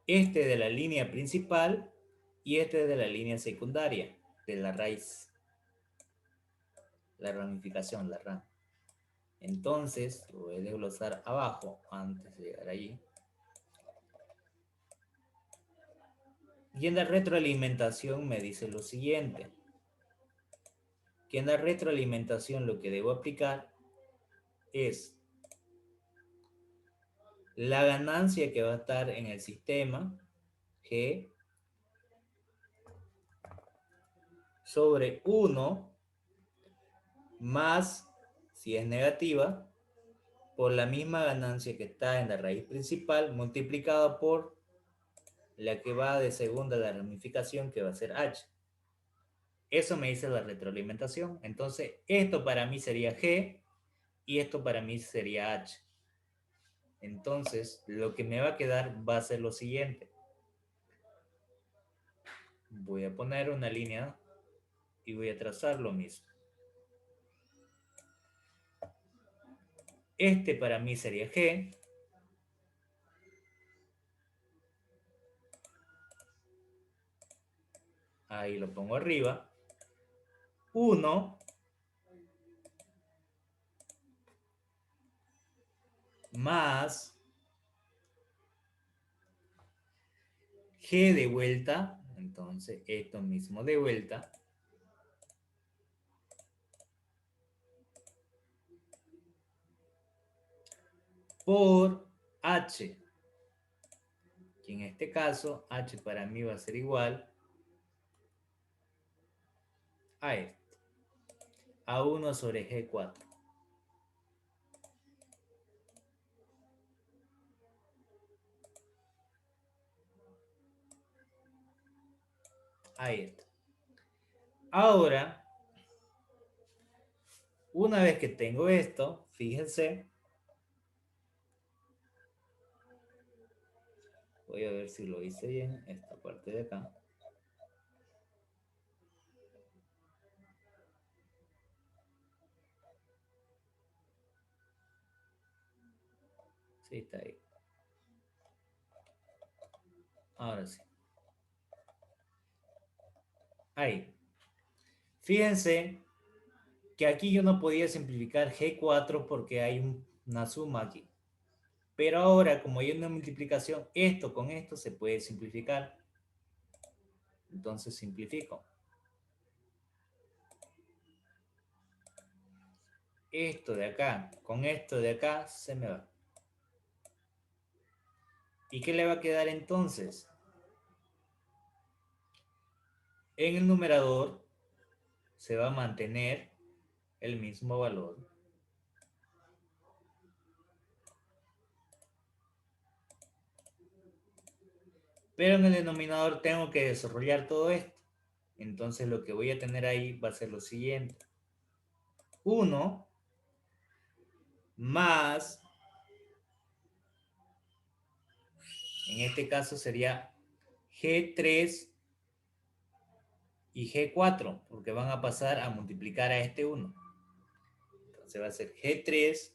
Este de la línea principal y este de la línea secundaria, de la raíz. La ramificación, la rama. Entonces, lo voy a desglosar abajo antes de llegar allí. Y en la retroalimentación me dice lo siguiente. Que en la retroalimentación lo que debo aplicar es la ganancia que va a estar en el sistema, G, sobre 1 más, si es negativa, por la misma ganancia que está en la raíz principal, multiplicado por la que va de segunda a la ramificación, que va a ser H. Eso me dice la retroalimentación. Entonces, esto para mí sería G y esto para mí sería H. Entonces, lo que me va a quedar va a ser lo siguiente. Voy a poner una línea y voy a trazar lo mismo. Este para mí sería G. Ahí lo pongo arriba. 1 más G de vuelta. Entonces, esto mismo de vuelta. Por H. Que en este caso, H para mí va a ser igual a esto. A 1 sobre G4. Ahí está. Ahora, una vez que tengo esto, fíjense. Voy a ver si lo hice bien, esta parte de acá. Sí, está ahí. Ahora sí. Ahí. Fíjense que aquí yo no podía simplificar G4 porque hay una suma aquí. Pero ahora, como hay una multiplicación, esto con esto se puede simplificar. Entonces simplifico. Esto de acá con esto de acá se me va. ¿Y qué le va a quedar entonces? En el numerador se va a mantener el mismo valor. Pero en el denominador tengo que desarrollar todo esto. Entonces lo que voy a tener ahí va a ser lo siguiente. 1 más, en este caso sería G3 y G4, porque van a pasar a multiplicar a este 1. Entonces va a ser G3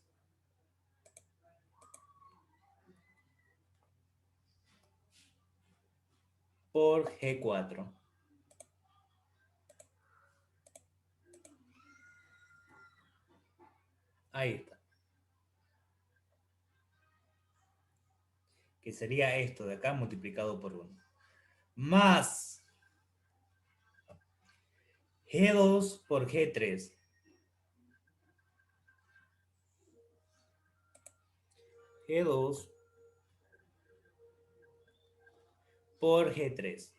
por G4. Ahí está. Que sería esto de acá multiplicado por 1. Más G2 por G3. G2 por G3.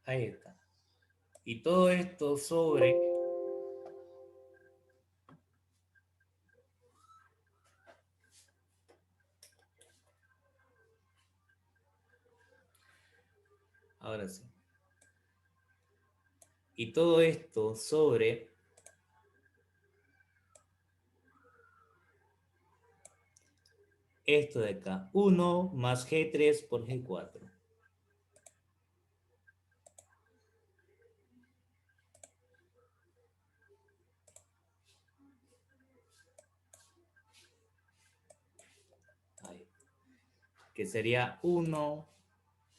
Ahí está. Y todo esto sobre... Ahora sí. Y todo esto sobre esto de acá. 1 más G3 por G4. Ahí. Que sería 1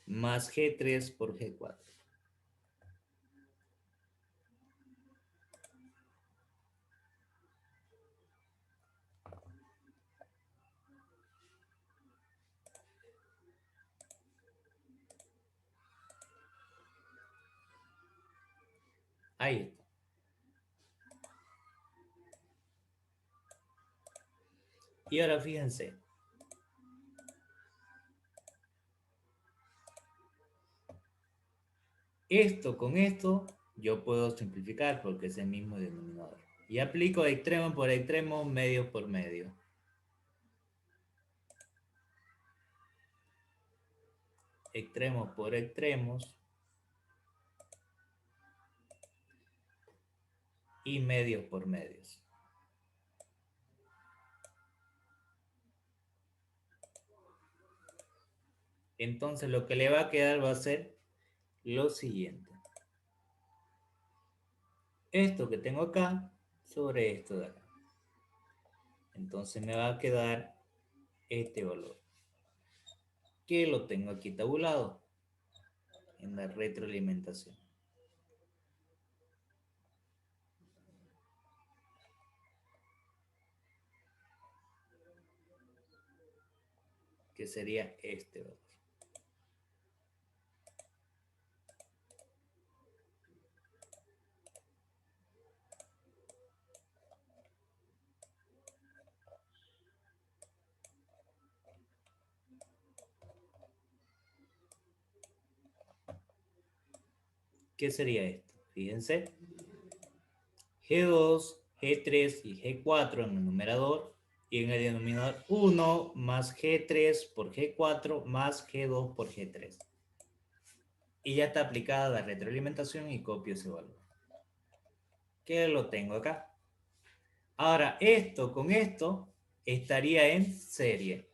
más G3 por G4. Ahí está. Y ahora fíjense. Esto con esto yo puedo simplificar porque es el mismo denominador. Y aplico extremo por extremo, medio por medio. Extremos por extremos. Y medios por medios. Entonces lo que le va a quedar va a ser lo siguiente. Esto que tengo acá sobre esto de acá. Entonces me va a quedar este valor. Que lo tengo aquí tabulado en la retroalimentación. Que sería este valor. ¿Qué sería esto? Fíjense. G2, G3 y G4 en el numerador y en el denominador 1 más G3 por G4 más G2 por G3. Y ya está aplicada la retroalimentación y copio ese valor. Que lo tengo acá. Ahora, esto con esto estaría en serie.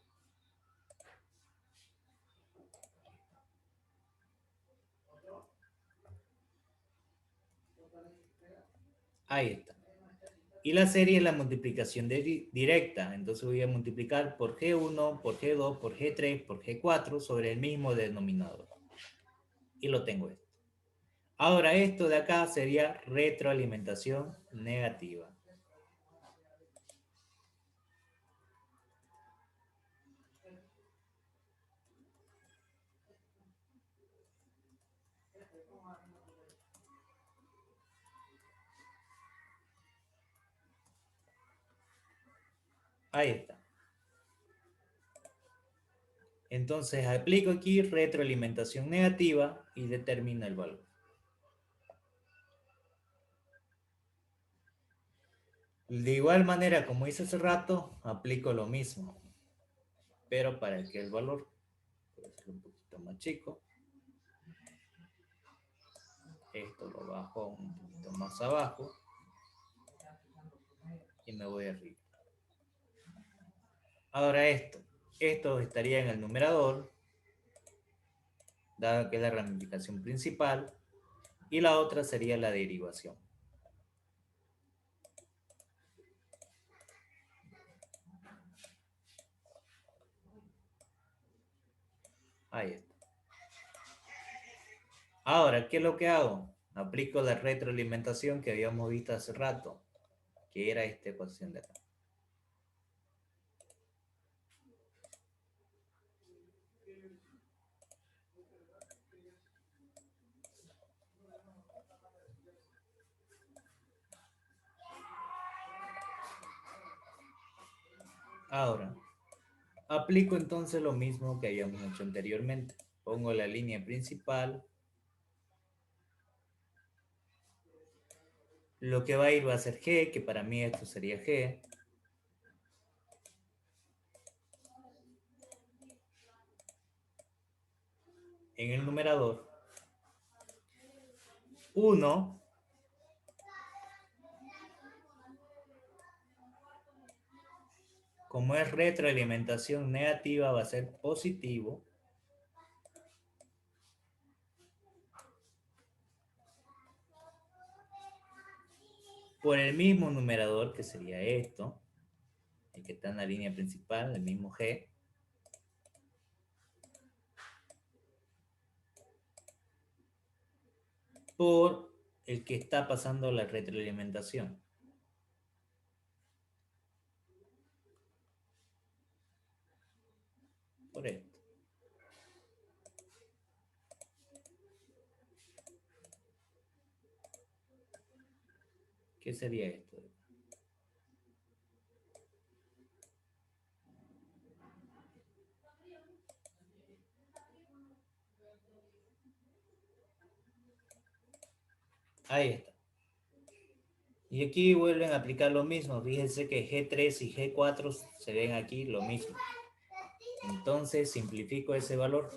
Ahí está. Y la serie es la multiplicación directa. Entonces voy a multiplicar por G1, por G2, por G3, por G4 sobre el mismo denominador. Y lo tengo esto. Ahora esto de acá sería retroalimentación negativa. Ahí está. Entonces aplico aquí retroalimentación negativa y determino el valor. De igual manera, como hice hace rato, aplico lo mismo. Pero para que el valor puede ser un poquito más chico. Esto lo bajo un poquito más abajo. Y me voy arriba. Ahora esto. Esto estaría en el numerador, dado que es la ramificación principal. Y la otra sería la derivación. Ahí está. Ahora, ¿qué es lo que hago? Aplico la retroalimentación que habíamos visto hace rato, que era esta ecuación de acá. Ahora, aplico entonces lo mismo que habíamos hecho anteriormente. Pongo la línea principal. Lo que va a ir va a ser G, que para mí esto sería G. En el numerador, 1 como es retroalimentación negativa, va a ser positivo. Por el mismo numerador, que sería esto, el que está en la línea principal, el mismo G. Por el que está pasando la retroalimentación. Por esto. ¿Qué sería esto? Ahí está. Y aquí vuelven a aplicar lo mismo. Fíjense que G3 y G4 se ven aquí lo mismo. Entonces simplifico ese valor.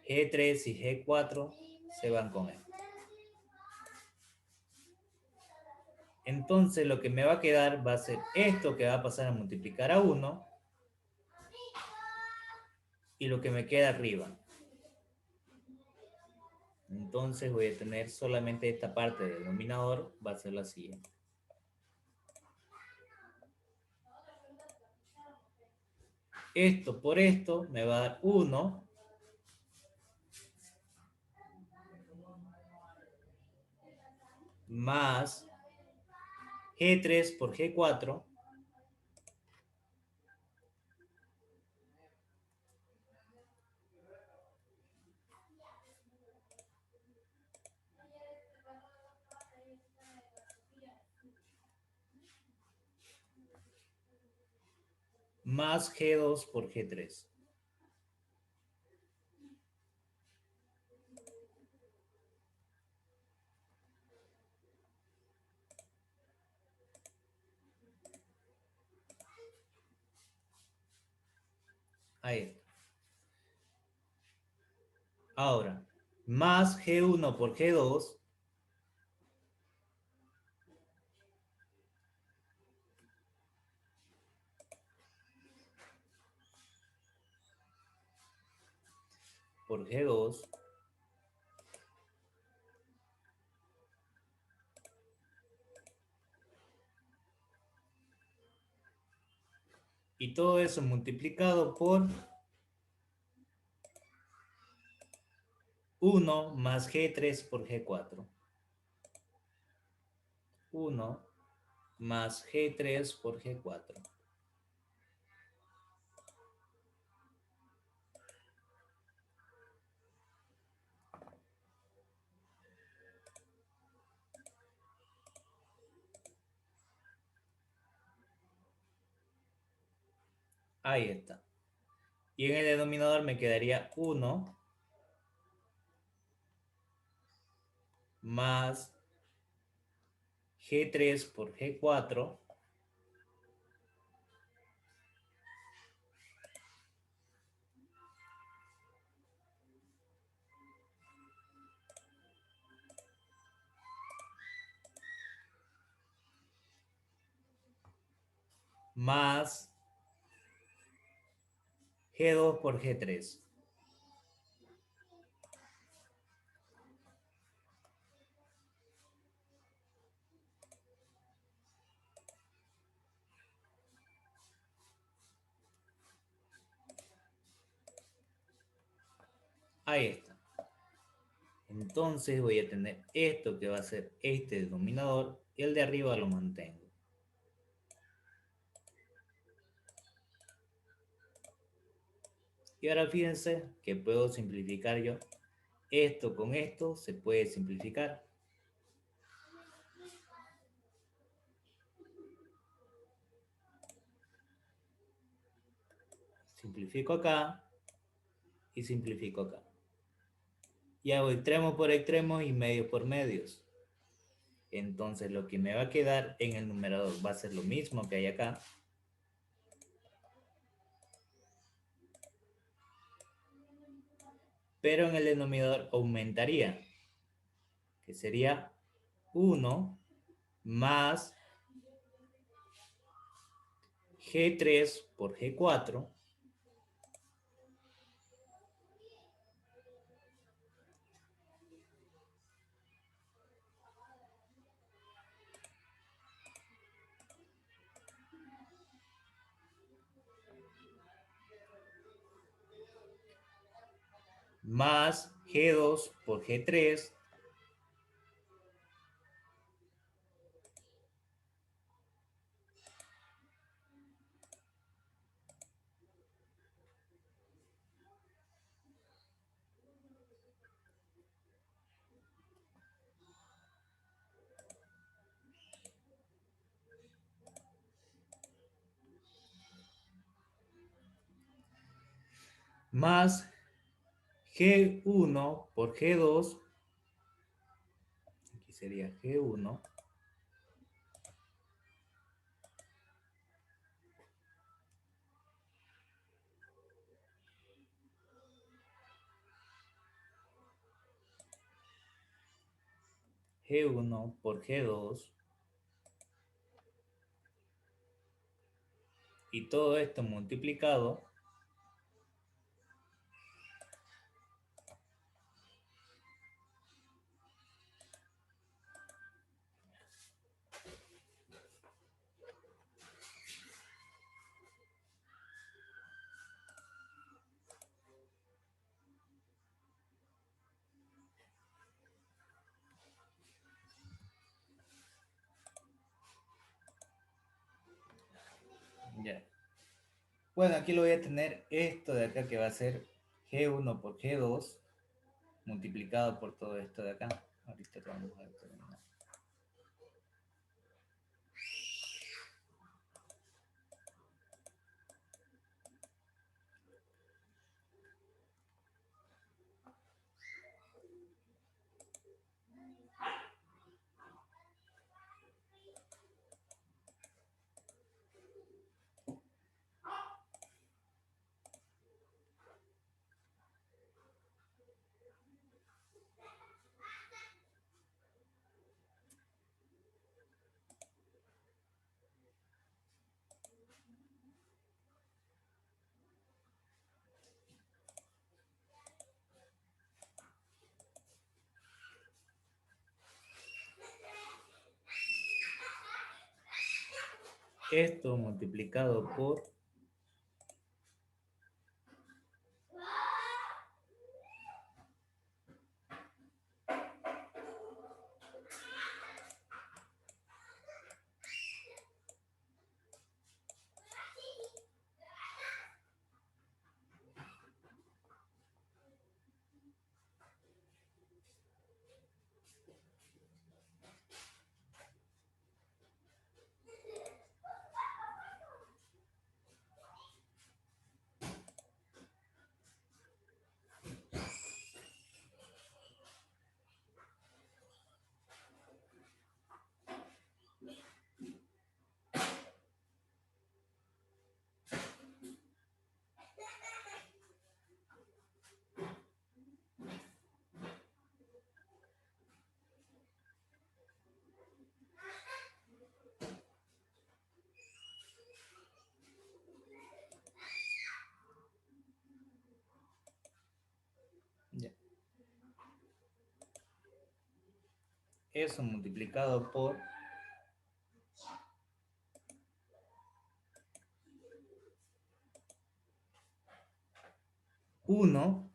G3 y G4 se van con él. Entonces lo que me va a quedar va a ser esto que va a pasar a multiplicar a 1 y lo que me queda arriba. Entonces voy a tener solamente esta parte del denominador, va a ser la siguiente. Esto por esto me va a dar 1 más G3 por G4 más G2 por G3. Ahí está. Ahora, más G1 por G2 por G2 y todo eso multiplicado por 1 más G3 por G4. 1 más G3 por G4. Ahí está. Y en el denominador me quedaría 1 más G3 por G4 más G2 por G3. Ahí está. Entonces voy a tener esto que va a ser este denominador y el de arriba lo mantengo. Y ahora fíjense que puedo simplificar yo. Esto con esto se puede simplificar. Simplifico acá y simplifico acá. Y hago extremo por extremo y medio por medios. Entonces lo que me va a quedar en el numerador va a ser lo mismo que hay acá. Pero en el denominador aumentaría. Que sería 1 más G3 por G4 más G2 por G3 más G1 por G2, aquí sería G1, G1 por G2, y todo esto multiplicado ya. Bueno, aquí lo voy a tener esto de acá que va a ser G1 por G2 multiplicado por todo esto de acá. Ahorita lo vamos a determinar. Esto multiplicado por ya. Eso multiplicado por 1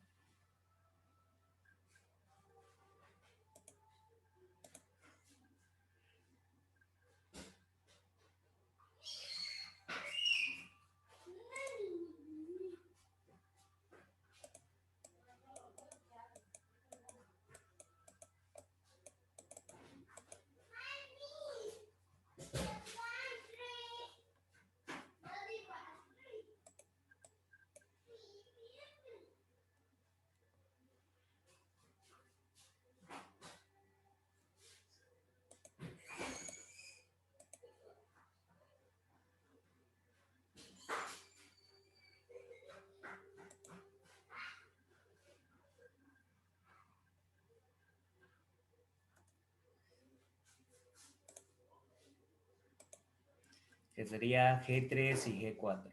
que sería G3 y G4.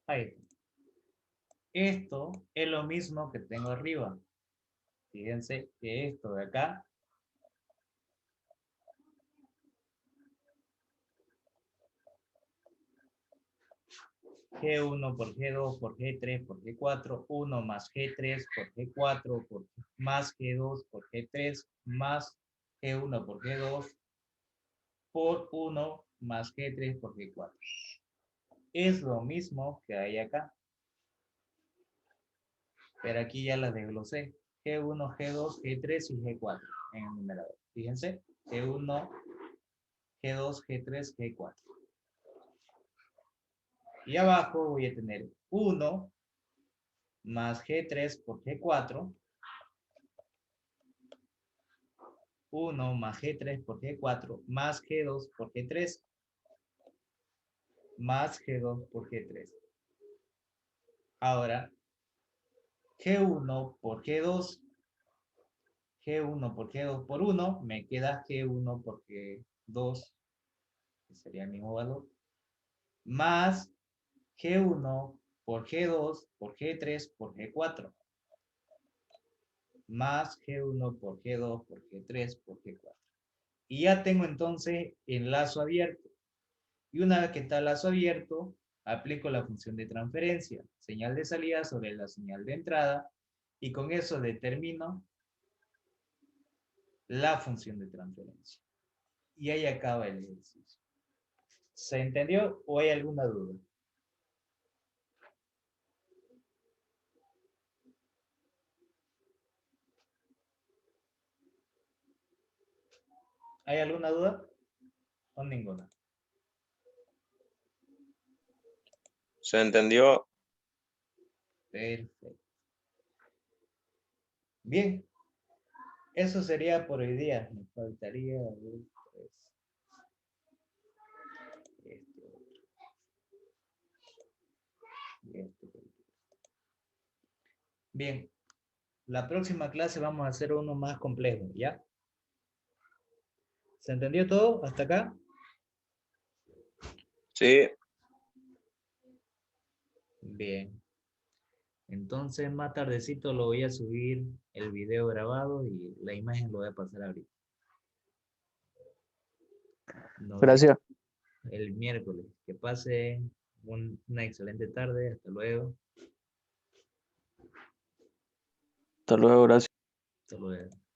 Ahí. Esto es lo mismo que tengo arriba. Fíjense que esto de acá G1 por G2 por G3 por G4, 1 más G3 por G4 por, más G2 por G3 más G1 por G2 por 1 más G3 por G4. Es lo mismo que hay acá. Pero aquí ya las desglosé. G1, G2, G3 y G4 en el numerador. Fíjense, G1, G2, G3, G4. Y abajo voy a tener 1 más G3 por G4. 1 más G3 por G4 más G2 por G3 más G2 por G3. Ahora, G1 por G2, G1 por G2 por 1, me queda G1 por G2, que sería el mismo valor, más G1 por G2 por G3 por G4, más G1 por G2 por G3 por G4. Y ya tengo entonces el lazo abierto. Y una vez que está el lazo abierto, aplico la función de transferencia, señal de salida sobre la señal de entrada, y con eso determino la función de transferencia. Y ahí acaba el ejercicio. ¿Se entendió o hay alguna duda? ¿Hay alguna duda? ¿O ninguna? ¿Se entendió? Perfecto. Bien. Eso sería por hoy día. Me faltaría pues, Bien. La próxima clase vamos a hacer uno más complejo, ¿ya? ¿Se entendió todo hasta acá? Sí. Bien. Entonces más tardecito lo voy a subir el video grabado y la imagen lo voy a pasar ahorita. Gracias. El miércoles. Que pase una excelente tarde. Hasta luego. Hasta luego, gracias. Hasta luego.